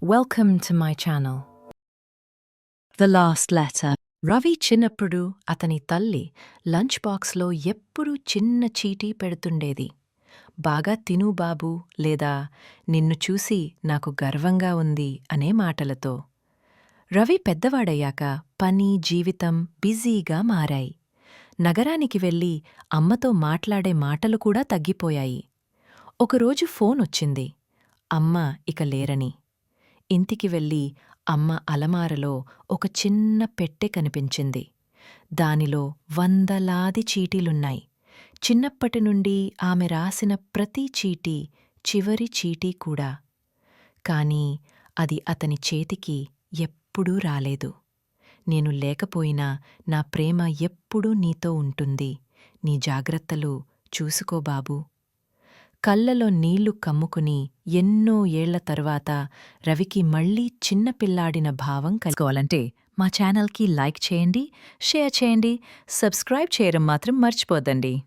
Welcome to my channel. The last letter. Ravi చిన్నప్పుడు అతని తల్లి లంచ్ బాక్స్లో ఎప్పుడూ చిన్న చీటీ పెడుతుండేది. బాగా తిను బాబూ లేదా నిన్ను చూసి నాకు గర్వంగా ఉంది అనే మాటలతో. రవి పెద్దవాడయ్యాక పని జీవితం బిజీగా మారాయి. నగరానికి వెళ్ళి అమ్మతో మాట్లాడే మాటలు కూడా తగ్గిపోయాయి. ఒకరోజు ఫోనొచ్చింది. అమ్మ ఇక లేరని. ఇంటికి వెళ్ళి అమ్మ అలమారలో ఒక చిన్న పెట్టె కనిపించింది. దానిలో వందలాది చీటీలున్నాయి. చిన్నప్పటి నుండి ఆమె రాసిన ప్రతి చీటీ, చివరి చీటీ కూడా. కాని అది అతని చేతికి ఎప్పుడూ రాలేదు. నేను లేకపోయినా నా ప్రేమ ఎప్పుడూ నీతో ఉంటుంది. నీ జాగ్రత్తలు చూసుకో బాబూ. కళ్ళలో నీళ్లు కమ్ముకుని ఎన్నో ఏళ్ల తరువాత రవికి మళ్లీ చిన్నపిల్లాడిన భావం కలుసుకోవాలంటే మా ఛానల్కి లైక్ చేయండి, షేర్ చేయండి, సబ్స్క్రైబ్ చేయడం మాత్రం మర్చిపోద్దండి.